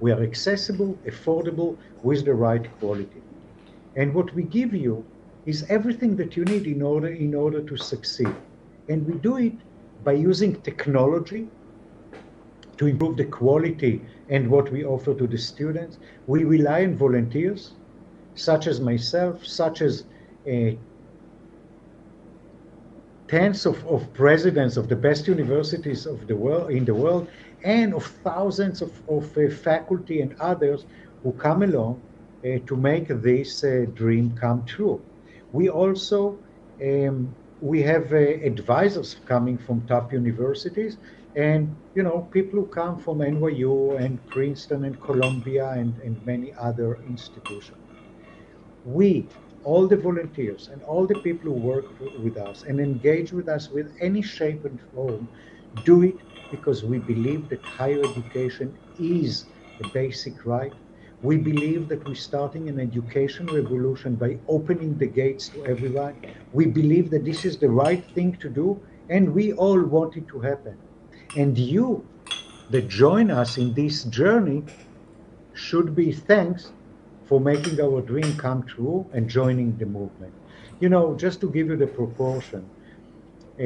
We are accessible, affordable, with the right quality. And what we give you is everything that you need in order to succeed. And we do it by using technology to improve the quality and what we offer to the students. We rely on volunteers, such as myself, such as uh, tens of presidents of the best universities of the world in the world, and of thousands of faculty and others who come along to make this dream come true. We also we have advisors coming from top universities, and people who come from NYU and Princeton and Columbia and many other institutions. We, all the volunteers and all the people who work with us and engage with us with any shape and form, do it because we believe that higher education is a basic right. We believe that we're starting an education revolution by opening the gates to everyone. We believe that this is the right thing to do, and we all want it to happen. And you that join us in this journey should be thanks for making our dream come true and joining the movement. Just to give you the proportion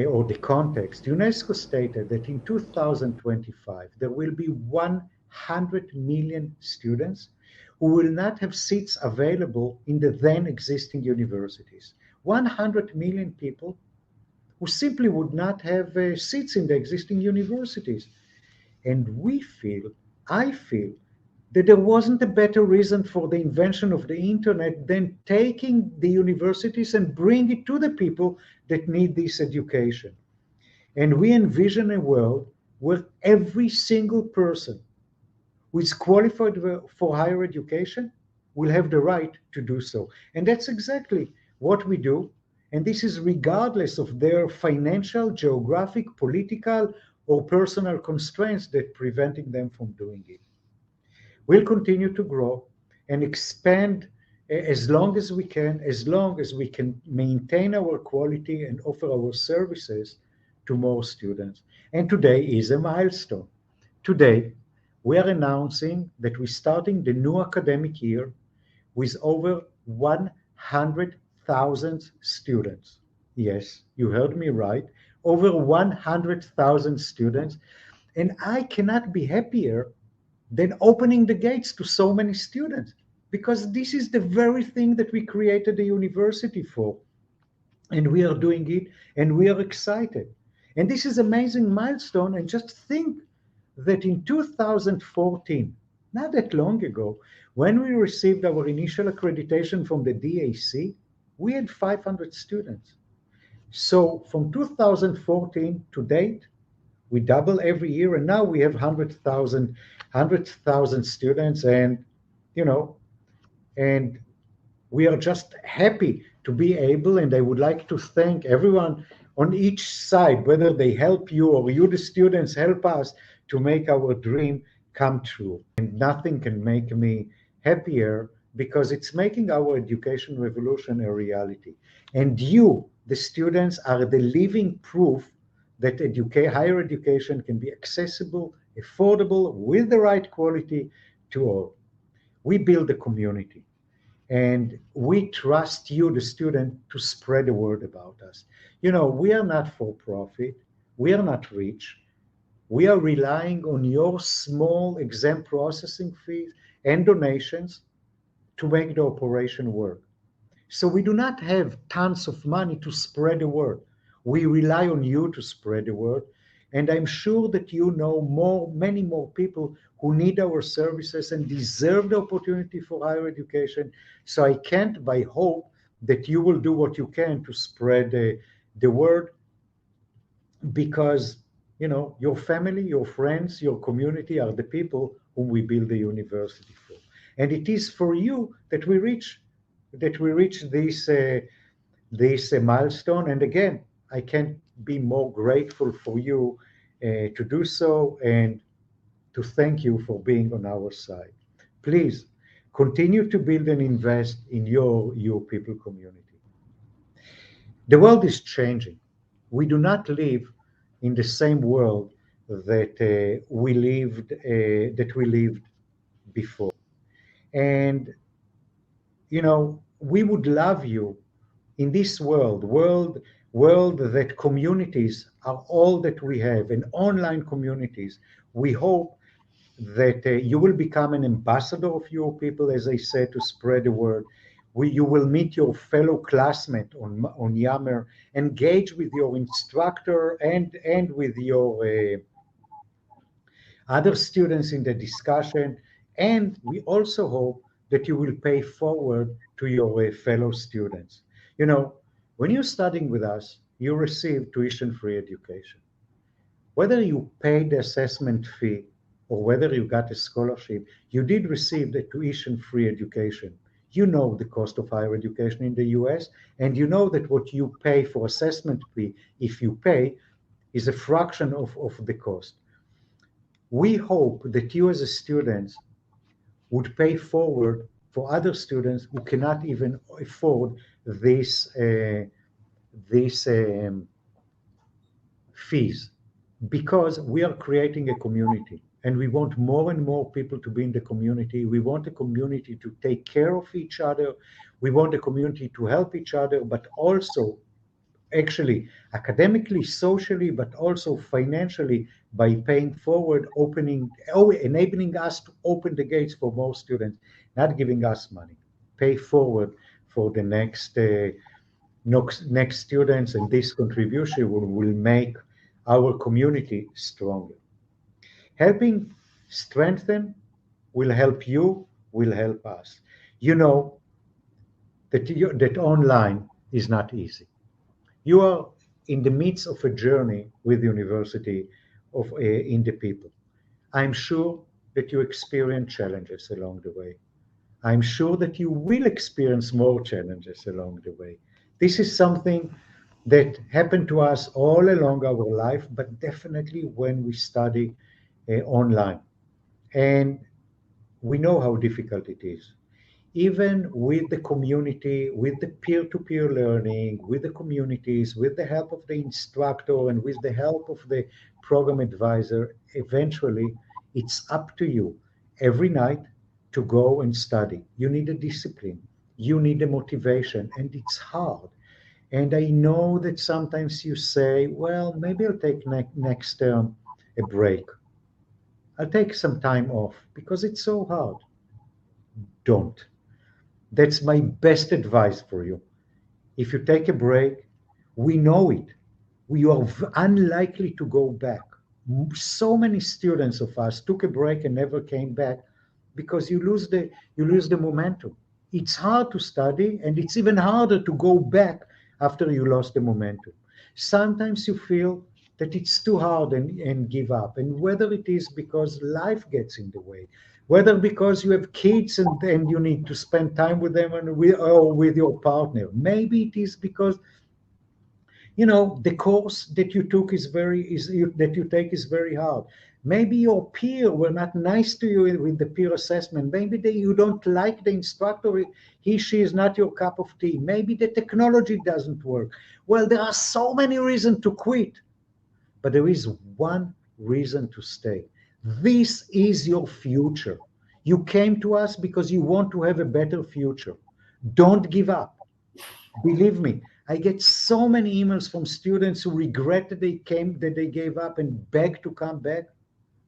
or the context, UNESCO stated that in 2025 there will be 100 million students who will not have seats available in the then existing universities. 100 million people who simply would not have seats in the existing universities. And I feel, that there wasn't a better reason for the invention of the internet than taking the universities and bring it to the people that need this education. And we envision a world where every single person who is qualified for higher education will have the right to do so. And that's exactly what we do. And this is regardless of their financial, geographic, political, or personal constraints that preventing them from doing it. We'll continue to grow and expand as long as we can, as long as we can maintain our quality and offer our services to more students. And today is a milestone. Today, we are announcing that we're starting the new academic year with over 100,000 students. Yes, you heard me right. Over 100,000 students. And I cannot be happier than opening the gates to so many students, because this is the very thing that we created the university for, and we are doing it, and we are excited. And this is amazing milestone. And just think that in 2014, not that long ago, when we received our initial accreditation from the DAC, we had 500 students. So from 2014 to date, we double every year, and now we have 100,000 students, and you know, and we are just happy to be able. And I would like to thank everyone on each side, whether they help you or you, the students, help us to make our dream come true. And nothing can make me happier, because it's making our education revolution a reality. And you, the students, are the living proof that higher education can be accessible, affordable, with the right quality to all. We build a community, and we trust you, the student, to spread the word about us. We are not for profit, we are not rich. We are relying on your small exam processing fees and donations to make the operation work. So we do not have tons of money to spread the word. We rely on you to spread the word. And I'm sure that many more people who need our services and deserve the opportunity for higher education. So I can't but hope that you will do what you can to spread the word, because your family, your friends, your community are the people whom we build the university for. And it is for you that we reach this milestone. And again, I can't be more grateful for you to do so, and to thank you for being on our side. Please continue to build and invest in your people community. The world is changing. We do not live in the same world that we lived before. And, we would love you in this world that communities are all that we have, and online communities. We hope that you will become an ambassador of your people, as I said, to spread the word. You will meet your fellow classmate on Yammer, engage with your instructor and with your other students in the discussion. And we also hope that you will pay forward to your fellow students. When you're studying with us, you receive tuition-free education. Whether you paid the assessment fee or whether you got a scholarship, you did receive the tuition-free education. You know the cost of higher education in the US, and you know that what you pay for assessment fee, if you pay, is a fraction of the cost. We hope that you as a student would pay forward for other students who cannot even afford these fees, because we are creating a community and we want more and more people to be in the community. We want a community to take care of each other. We want a community to help each other, but also actually academically, socially, but also financially, by paying forward, enabling us to open the gates for more students, not giving us money. Pay forward for the next students, and this contribution will make our community stronger. Helping strengthen will help you, will help us. You know that online is not easy. You are in the midst of a journey with the university in the people. I'm sure that you experience challenges along the way. I'm sure that you will experience more challenges along the way. This is something that happened to us all along our life, but definitely when we study online. And we know how difficult it is. Even with the community, with the peer-to-peer learning, with the communities, with the help of the instructor and with the help of the program advisor, eventually it's up to you every night to go and study. You need a discipline, you need a motivation, and it's hard. And I know that sometimes you say, well, maybe I'll take next term a break. I'll take some time off because it's so hard. Don't. That's my best advice for you. If you take a break, we know it. We are unlikely to go back. So many students of us took a break and never came back because you lose the momentum. It's hard to study, and it's even harder to go back after you lost the momentum. Sometimes you feel that it's too hard and give up. And whether it is because life gets in the way, whether because you have kids and you need to spend time with them or with your partner, maybe it is because the course that you took that you take is very hard. Maybe your peer were not nice to you with the peer assessment. Maybe you don't like the instructor. She is not your cup of tea. Maybe the technology doesn't work. Well, there are so many reasons to quit, but there is one reason to stay. This is your future. You came to us because you want to have a better future. Don't give up. Believe me, I get so many emails from students who regret that they gave up and beg to come back.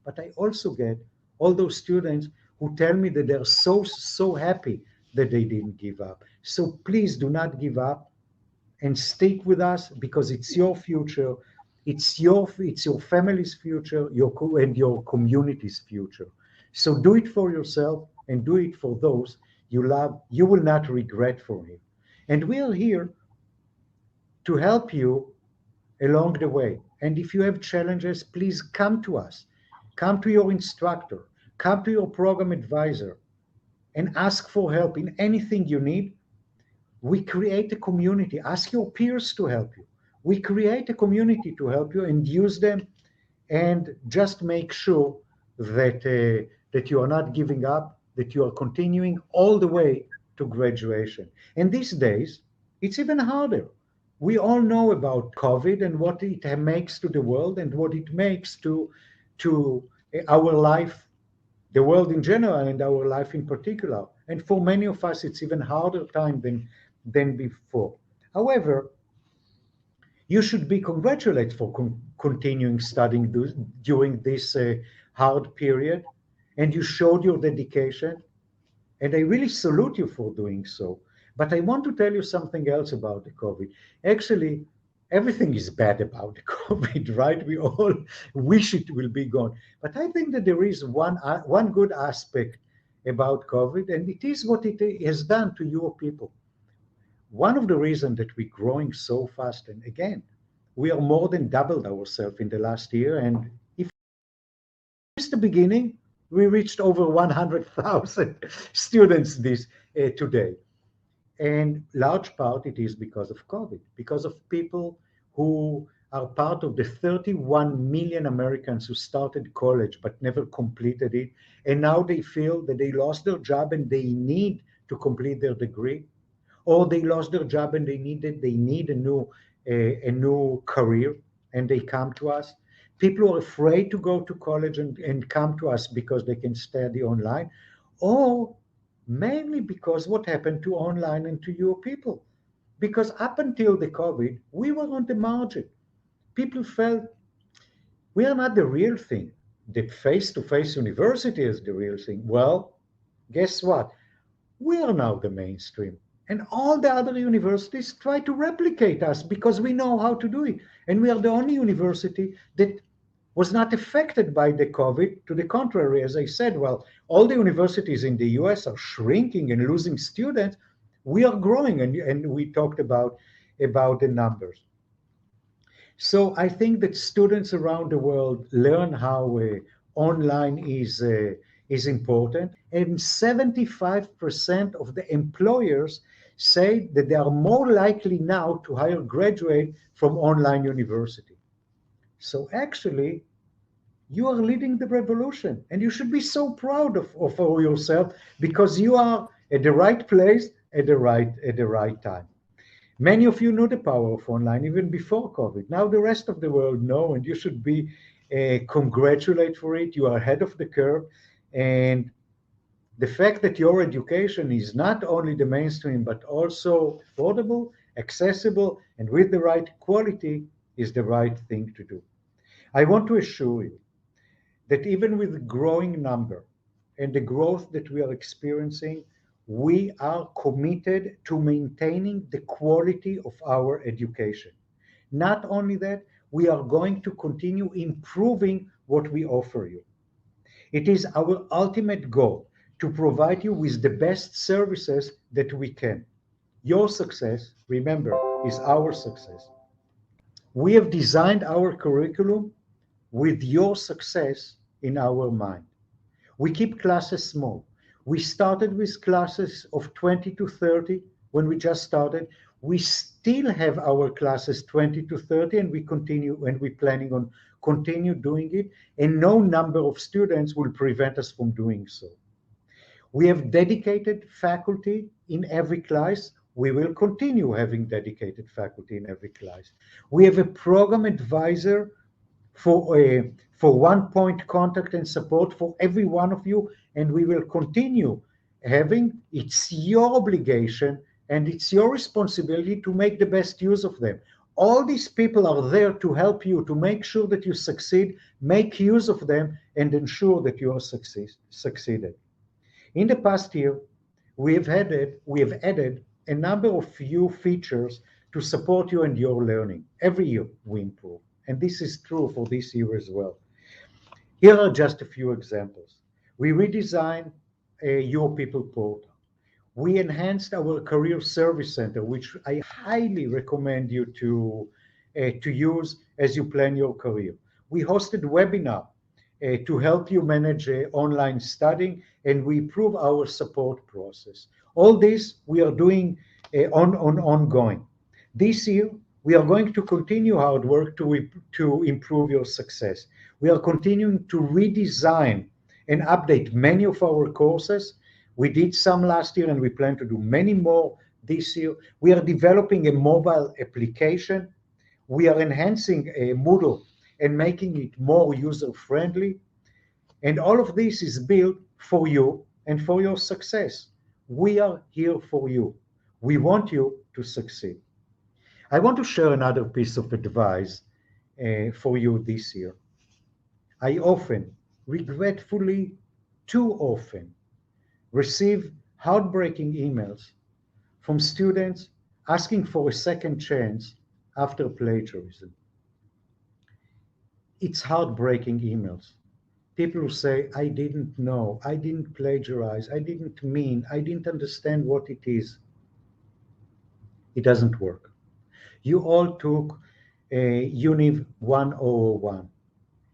But I also get all those students who tell me that they're so happy that they didn't give up. So please do not give up and stick with us, because it's your future. It's your family's future, and your community's future. So do it for yourself and do it for those you love. You will not regret for it. And we are here to help you along the way. And if you have challenges, please come to us. Come to your instructor, come to your program advisor, and ask for help in anything you need. We create a community. Ask your peers to help you. We create a community to help you, and use them, and just make sure that you are not giving up, that you are continuing all the way to graduation. And these days, it's even harder. We all know about COVID and what it makes to the world and what it makes to our life, the world in general and our life in particular. And for many of us, it's even harder time than before. However, you should be congratulated for continuing studying during this hard period, and you showed your dedication, and I really salute you for doing so. But I want to tell you something else about the COVID. Actually, everything is bad about the COVID, right? We all wish it will be gone. But I think that there is one good aspect about COVID, and it is what it has done to your people. One of the reasons that we're growing so fast, and again, we are more than doubled ourselves in the last year. And if it's the beginning, we reached over 100,000 students this today. And large part it is because of COVID, because of people who are part of the 31 million Americans who started college but never completed it. And now they feel that they lost their job and they need to complete their degree, or they lost their job and they need a new career, and they come to us. People are afraid to go to college and come to us because they can study online, or mainly because what happened to online and to your people. Because up until the COVID, we were on the margin. People felt we are not the real thing. The face-to-face university is the real thing. Well, guess what? We are now the mainstream. And all the other universities try to replicate us because we know how to do it. And we are the only university that was not affected by the COVID. To the contrary, as I said, well, all the universities in the US are shrinking and losing students. We are growing, and we talked about the numbers. So I think that students around the world learn how online is important, and 75% of the employers say that they are more likely now to hire graduate from online university. So actually, you are leading the revolution, and you should be so proud of yourself because you are at the right place at the right time. Many of you know the power of online even before COVID. Now the rest of the world know, and you should be congratulated for it. You are ahead of the curve, and the fact that your education is not only the mainstream but also affordable, accessible, and with the right quality is the right thing to do. I want to assure you that even with the growing number and the growth that we are experiencing, we are committed to maintaining the quality of our education. Not only that, we are going to continue improving what we offer you. It is our ultimate goal to provide you with the best services that we can. Your success, remember, is our success. We have designed our curriculum with your success in our mind. We keep classes small. We started with classes of 20 to 30 when we just started. We still have our classes 20 to 30, and we continue, and we're planning on continue doing it, and no number of students will prevent us from doing so. We have dedicated faculty in every class. We will continue having dedicated faculty in every class. We have a program advisor for one point contact and support for every one of you, and we will continue having. It's your obligation and it's your responsibility to make the best use of them. All these people are there to help you, to make sure that you succeed, make use of them, and ensure that you are succeeded. In the past year, we have added a number of new features to support you and your learning. Every year we improve, and this is true for this year as well. Here are just a few examples. We redesigned a UoPeople portal. We enhanced our Career Service Center, which I highly recommend you to use as you plan your career. We hosted webinar to help you manage online studying, and we improve our support process. All this we are doing ongoing. This year, we are going to continue hard work to improve your success. We are continuing to redesign and update many of our courses. We did some last year, and we plan to do many more this year. We are developing a mobile application. We are enhancing a Moodle and making it more user-friendly. And all of this is built for you and for your success. We are here for you. We want you to succeed. I want to share another piece of advice for you this year. I often, regretfully, too often, receive heartbreaking emails from students asking for a second chance after plagiarism. It's heartbreaking emails. People who say, I didn't know, I didn't plagiarize, I didn't mean, I didn't understand what it is. It doesn't work. You all took Univ 1001.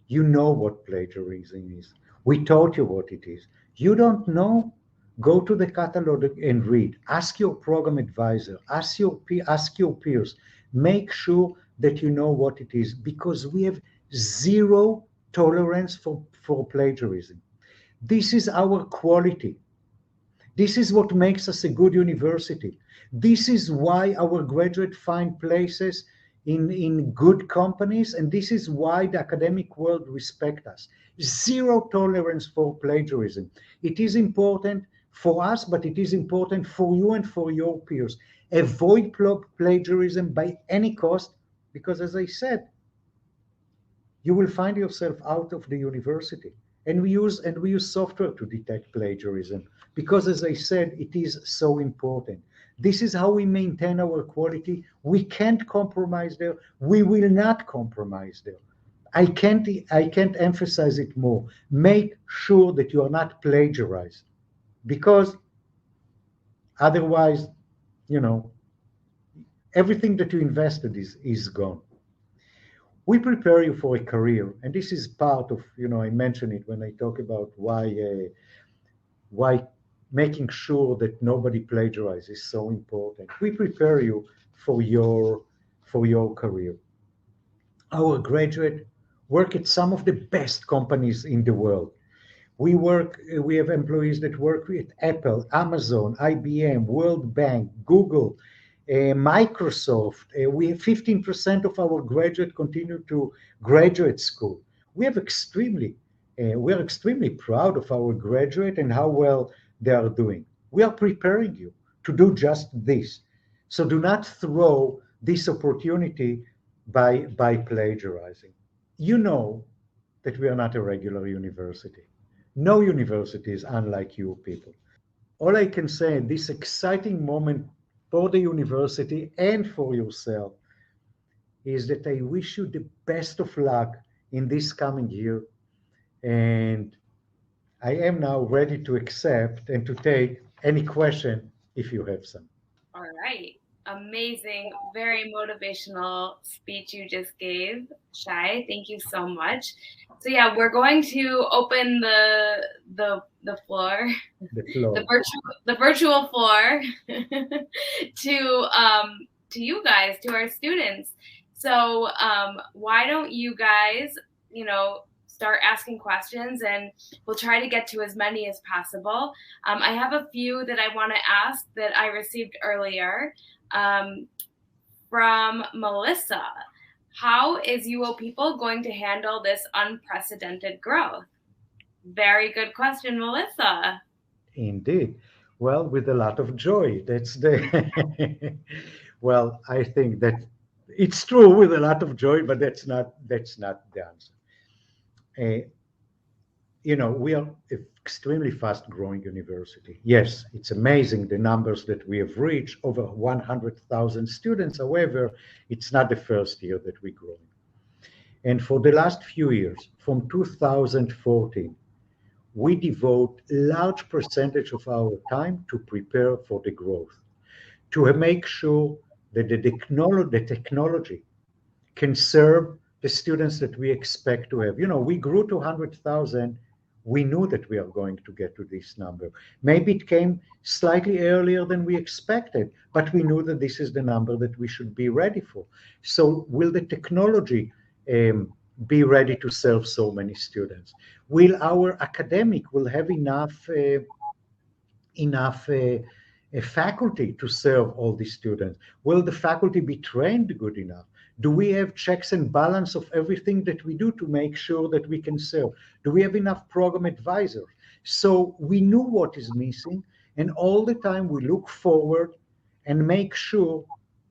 You know what plagiarism is. We taught you what it is. You don't know? Go to the catalog and read. Ask your program advisor. Ask your peers. Make sure that you know what it is because we have zero tolerance for plagiarism. This is our quality. This is what makes us a good university. This is why our graduates find places in good companies, and this is why the academic world respect us. Zero tolerance for plagiarism. It is important for us, but it is important for you and for your peers. Avoid plagiarism by any cost, because as I said, you will find yourself out of the university. And we use software to detect plagiarism because, as I said, it is so important. This is how we maintain our quality. We can't compromise there. We will not compromise there. I can't emphasize it more. Make sure that you are not plagiarized because otherwise, you know, everything that you invested is gone. We prepare you for a career, and this is part of, I mention it when I talk about why making sure that nobody plagiarizes is so important. We prepare you for your career. Our graduate work at some of the best companies in the world. We have employees that work with Apple, Amazon, IBM, World Bank, Google, Microsoft. We have 15% of our graduate continue to graduate school. We are extremely proud of our graduate and how well they are doing. We are preparing you to do just this. So do not throw this opportunity by plagiarizing. You know that we are not a regular university. No university is unlike you people. All I can say in this exciting moment for the university and for yourself is that I wish you the best of luck in this coming year. And I am now ready to accept and to take any question if you have some. All right. Amazing, very motivational speech you just gave, Shai. Thank you so much. So yeah, we're going to open the floor, The floor. the virtual floor to you guys, to our students. So why don't you guys, start asking questions, and we'll try to get to as many as possible. I have a few that I want to ask that I received earlier from Melissa. How is UoPeople going to handle this unprecedented growth? Very good question, Melissa. Indeed. Well, with a lot of joy. That's the well, I think that it's true with a lot of joy, but that's not the answer. Uh, we are extremely fast growing university. Yes, it's amazing the numbers that we have reached, over 100,000 students. However, it's not the first year that we grow. And for the last few years, from 2014, we devote large percentage of our time to prepare for the growth, to make sure that the technology can serve the students that we expect to have. We grew to 100,000. We knew that we are going to get to this number. Maybe it came slightly earlier than we expected, but we knew that this is the number that we should be ready for. So will the technology be ready to serve so many students? Will our academic will have enough faculty to serve all these students? Will the faculty be trained good enough? Do we have checks and balance of everything that we do to make sure that we can serve? Do we have enough program advisors? So we knew what is missing, and all the time we look forward and make sure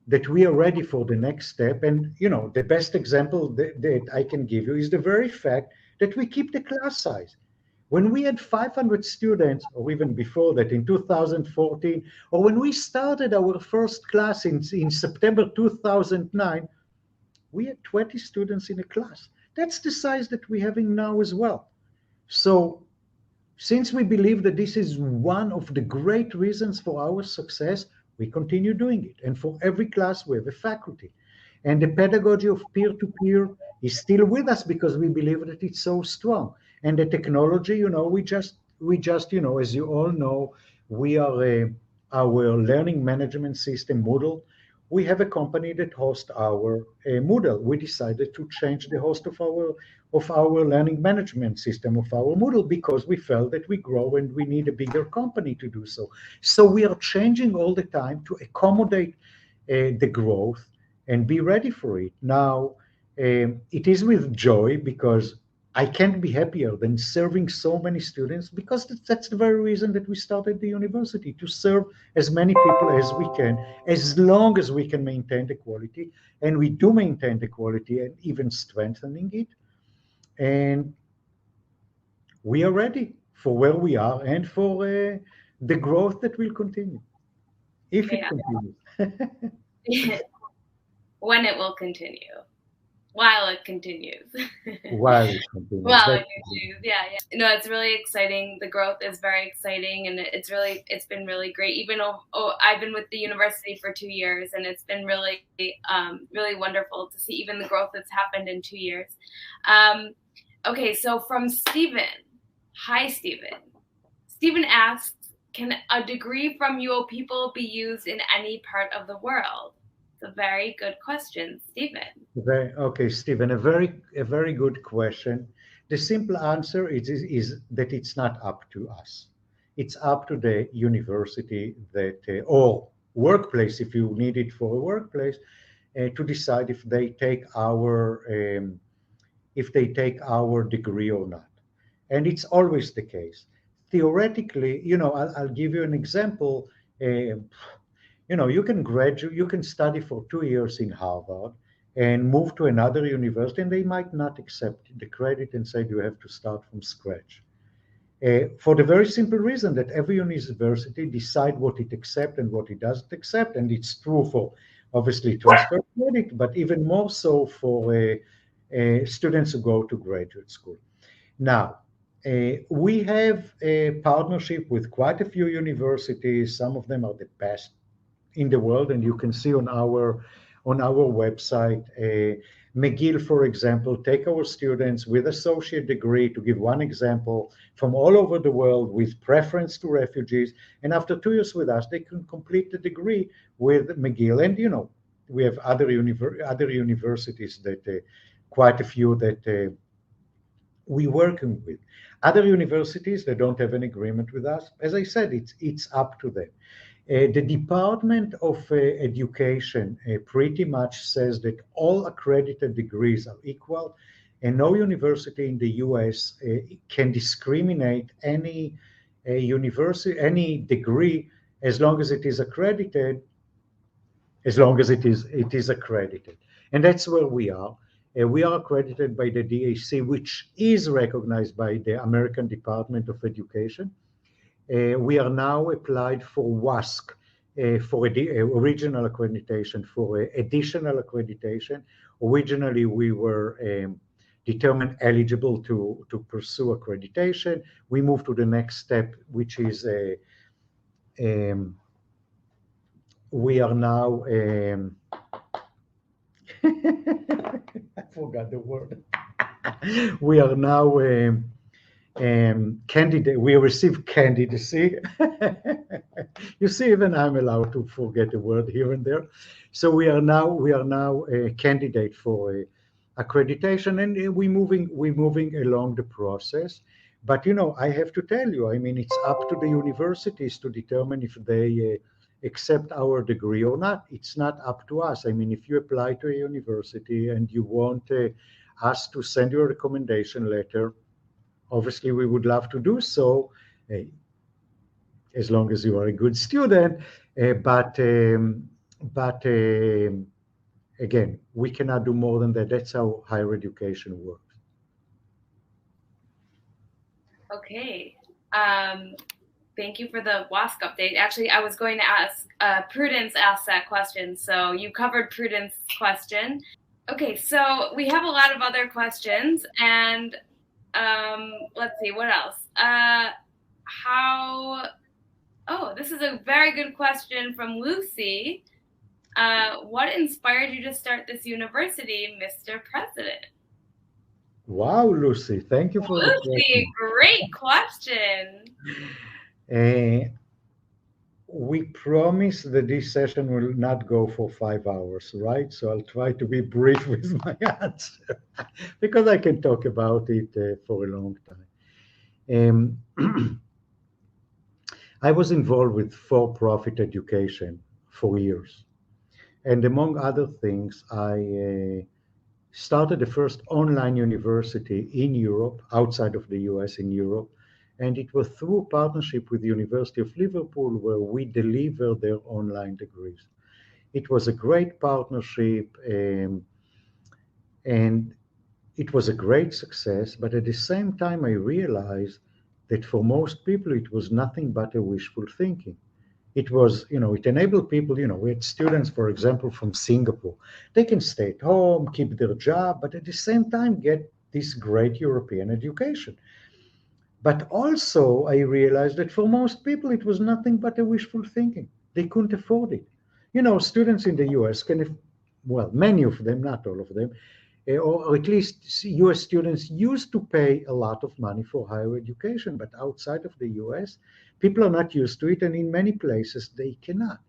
that we are ready for the next step. And the best example that I can give you is the very fact that we keep the class size. When we had 500 students, or even before that in 2014, or when we started our first class in September 2009, we had 20 students in a class. That's the size that we're having now as well. So since we believe that this is one of the great reasons for our success, we continue doing it. And for every class, we have a faculty. And the pedagogy of peer-to-peer is still with us because we believe that it's so strong. And the technology, we just, as you all know, we are our learning management system, Moodle. We have a company that hosts our Moodle. We decided to change the host of our learning management system of our Moodle because we felt that we grow and we need a bigger company to do so. So we are changing all the time to accommodate the growth and be ready for it. Now, it is with joy because I can't be happier than serving so many students because that's the very reason that we started the university, to serve as many people as we can, as long as we can maintain the quality. And we do maintain the quality and even strengthening it. And we are ready for where we are and for the growth that will continue, if it continues. Yeah. When it will continue. While it continues. While it continues. While it continues. Yeah, yeah. No, it's really exciting. The growth is very exciting, and it's been really great. Even though I've been with the university for 2 years, and it's been really really wonderful to see even the growth that's happened in 2 years. Okay, so from Stephen. Hi, Stephen. Stephen asks, can a degree from UoPeople be used in any part of the world? It's a very good question, Stephen. Okay, Stephen, a very good question. The simple answer is that it's not up to us. It's up to the university or workplace, if you need it for a workplace, to decide if they take our degree or not. And it's always the case. Theoretically, I'll give you an example. You can study for 2 years in Harvard and move to another university, and they might not accept the credit and say you have to start from scratch. For the very simple reason that every university decide what it accepts and what it doesn't accept, and it's true for obviously transfer credit, but even more so for students who go to graduate school. Now, we have a partnership with quite a few universities. Some of them are the best in the world, and you can see on our website. McGill, for example, take our students with associate degree, to give one example, from all over the world with preference to refugees, and after 2 years with us, they can complete the degree with McGill. And we have other universities that quite a few that we working with. Other universities that don't have an agreement with us, as I said, it's up to them. The Department of Education pretty much says that all accredited degrees are equal, and no university in the US can discriminate any any degree as long as it is accredited, and that's where we are. We are accredited by the DAC, which is recognized by the American Department of Education. We are now applied for WASC, for original accreditation, for additional accreditation. Originally, we were determined eligible to pursue accreditation. We moved to the next step, which is we are now I forgot the word. We are now candidate. We receive candidacy. You see, even I'm allowed to forget a word here and there. So we are now a candidate for accreditation, and we're moving along the process. But I have to tell you, I mean, it's up to the universities to determine if they accept our degree or not. It's not up to us. I mean, if you apply to a university and you want us to send you a recommendation letter, obviously we would love to do so. uh, as long as you are a good student. But again, we cannot do more than that. That's how higher education works. Okay. Thank you for the WASC update. Actually, I was going to ask, Prudence asked that question, so you covered Prudence's question. Okay, so we have a lot of other questions, and let's see, what else? Oh, this is a very good question from Lucy. What inspired you to start this university, Mr. President? Wow, Lucy, thank you for the Lucy, question. great question. Uh, we promise that this session will not go for 5 hours, right? So I'll try to be brief with my answer because I can talk about it for a long time. I was involved with for-profit education for years. And among other things, I started the first online university in Europe, outside of the US in Europe. And it was through a partnership with the University of Liverpool where we delivered their online degrees. It was a great partnership, and it was a great success. But at the same time, I realized that for most people, it was nothing but a wishful thinking. It was, it enabled people, we had students, for example, from Singapore. They can stay at home, keep their job, but at the same time get this great European education. But also, I realized that for most people, it was nothing but a wishful thinking. They couldn't afford it. Students in the US well, many of them, not all of them, or at least US students used to pay a lot of money for higher education, but outside of the US, people are not used to it, and in many places, they cannot.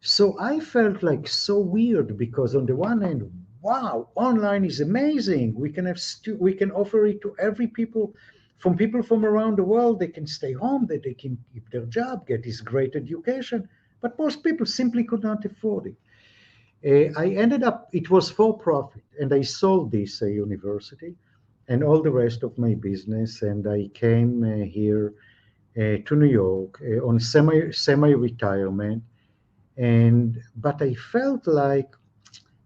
So I felt like so weird because on the one hand, wow, online is amazing. We can offer it to every people from around the world. They can stay home, that they can keep their job, get this great education. But most people simply could not afford it. I ended up, it was for profit, and I sold this university and all the rest of my business. And I came here to New York on semi retirement. But I felt like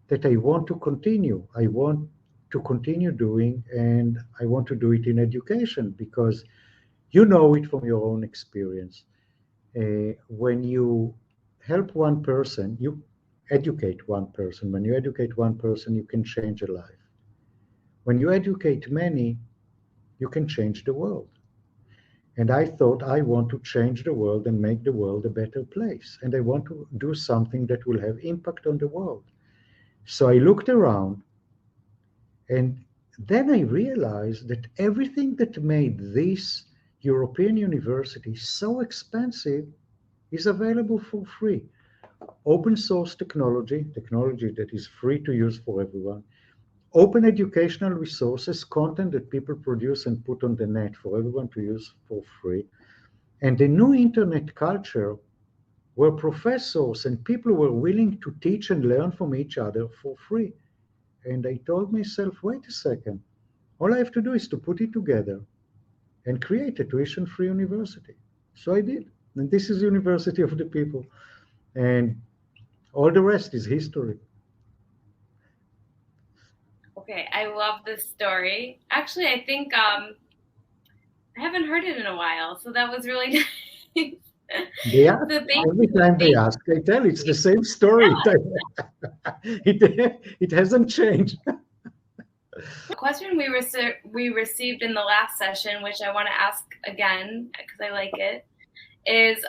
that I want to continue. I want to continue doing, and I want to do it in education because you know it from your own experience. When you help one person, you educate one person. When you educate one person, you can change a life. When you educate many, you can change the world. And I thought I want to change the world and make the world a better place. And I want to do something that will have impact on the world. So I looked around, and then I realized that everything that made this European university so expensive is available for free. Open source technology that is free to use for everyone, open educational resources, content that people produce and put on the net for everyone to use for free, and the new internet culture where professors and people were willing to teach and learn from each other for free. And I told myself, wait a second, all I have to do is to put it together and create a tuition-free university. So I did. And this is University of the People. And all the rest is history. Okay, I love this story. Actually, I think I haven't heard it in a while, so that was really nice. They ask, So thank every you. time they ask, I tell it's the same story. It hasn't changed. A question we received in the last session, which I want to ask again because I like it, is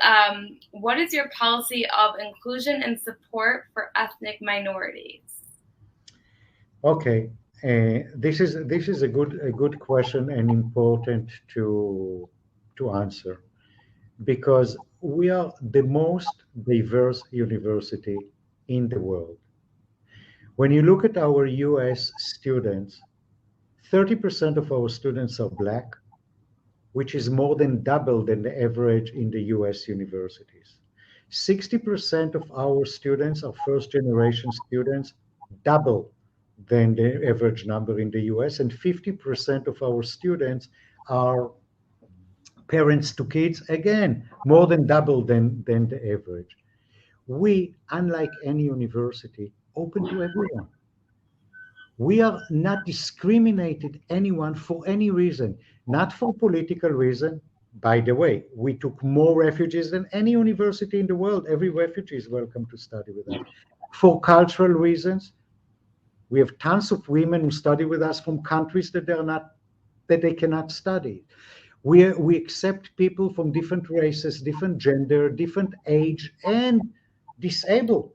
what is your policy of inclusion and support for ethnic minorities? Okay, this is a good question and important to answer because we are the most diverse university in the world. When you look at our US students, 30% of our students are Black, which is more than double than the average in the US universities. 60% of our students are first generation students, double than the average number in the US, and 50% of our students are parents to kids, again, more than double than the average. We, unlike any university, open to everyone. We are not discriminated anyone for any reason, not for political reason. By the way, we took more refugees than any university in the world. Every refugee is welcome to study with us. For cultural reasons, we have tons of women who study with us from countries that they cannot study. We accept people from different races, different gender, different age, and disabled.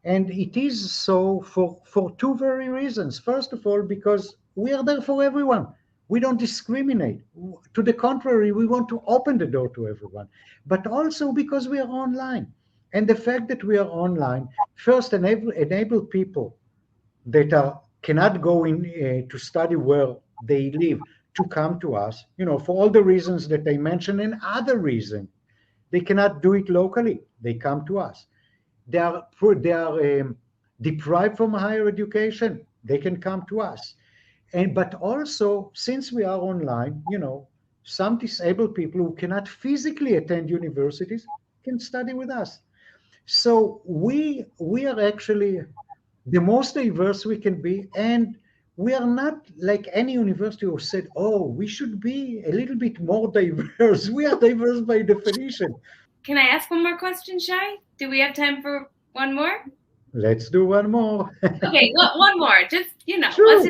And it is so for two very reasons. First of all, because we are there for everyone. We don't discriminate. To the contrary, we want to open the door to everyone. But also because we are online. And the fact that we are online first enable people that cannot go in to study where they live to come to us, for all the reasons that I mentioned and other reasons. They cannot do it locally. They come to us. They are deprived from higher education. They can come to us. But also, since we are online, some disabled people who cannot physically attend universities can study with us. So we are actually the most diverse we can be, and we are not like any university who said, "Oh, we should be a little bit more diverse." We are diverse by definition. Can I ask one more question, Shai? Do we have time for one more? Let's do one more. Okay, one more. Just Sure.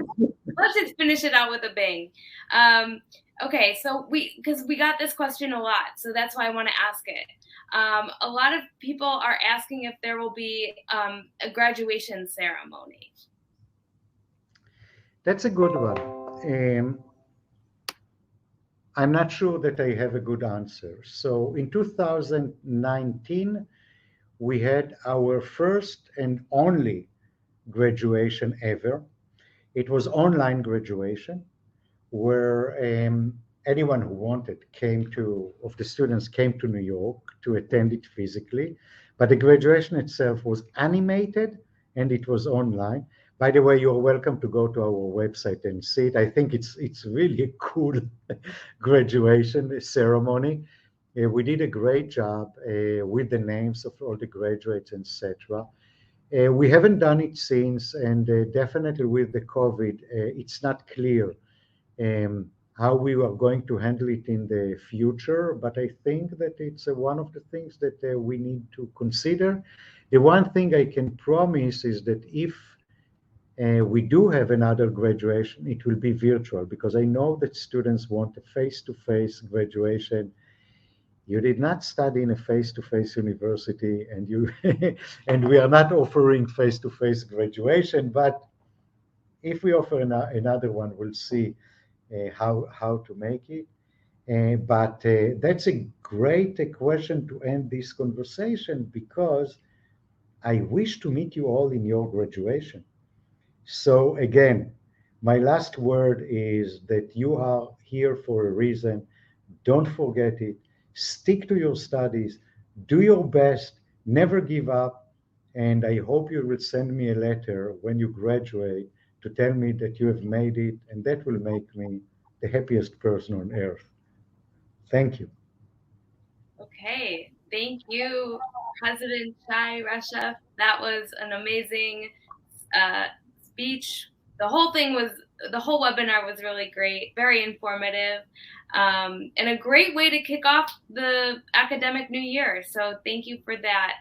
let's just finish it out with a bang. Okay, so because we got this question a lot, so that's why I want to ask it. A lot of people are asking if there will be a graduation ceremony. That's a good one. I'm not sure that I have a good answer. So in 2019, we had our first and only graduation ever. It was online graduation where anyone who wanted of the students came to New York to attend it physically. But the graduation itself was animated and it was online. By the way, you're welcome to go to our website and see it. I think it's really a cool graduation ceremony. We did a great job with the names of all the graduates, etc. We haven't done it since, and definitely with the COVID, it's not clear how we are going to handle it in the future. But I think that it's one of the things that we need to consider. The one thing I can promise is that if we do have another graduation, it will be virtual because I know that students want a face-to-face graduation. You did not study in a face-to-face university, and you and we are not offering face-to-face graduation. But if we offer another one, we'll see how to make it. But that's a great question to end this conversation because I wish to meet you all in your graduation. So again, my last word is that you are here for a reason. Don't forget it. Stick to your studies. Do your best. Never give up. And I hope you will send me a letter when you graduate to tell me that you have made it. And that will make me the happiest person on earth. Thank you. Okay, thank you, President Shai Reshef. That was an amazing speech. The whole webinar was really great, very informative, and a great way to kick off the academic new year. So thank you for that.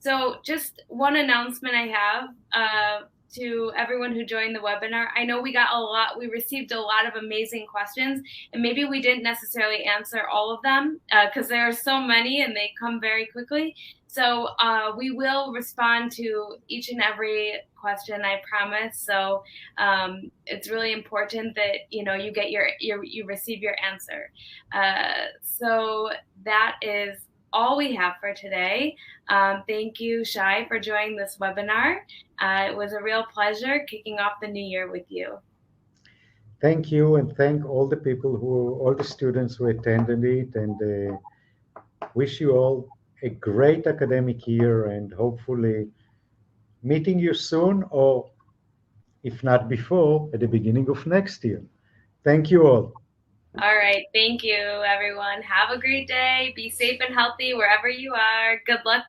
So just one announcement I have to everyone who joined the webinar. I know we received a lot of amazing questions, and maybe we didn't necessarily answer all of them because there are so many and they come very quickly. So we will respond to each and every question, I promise. So it's really important that you get you receive your answer. So that is all we have for today. Thank you, Shai, for joining this webinar. It was a real pleasure kicking off the new year with you. Thank you, and thank all the students who attended it, and wish you all a great academic year, and hopefully meeting you soon, or if not before, at the beginning of next year. Thank you all. All right. Thank you, everyone. Have a great day. Be safe and healthy wherever you are. Good luck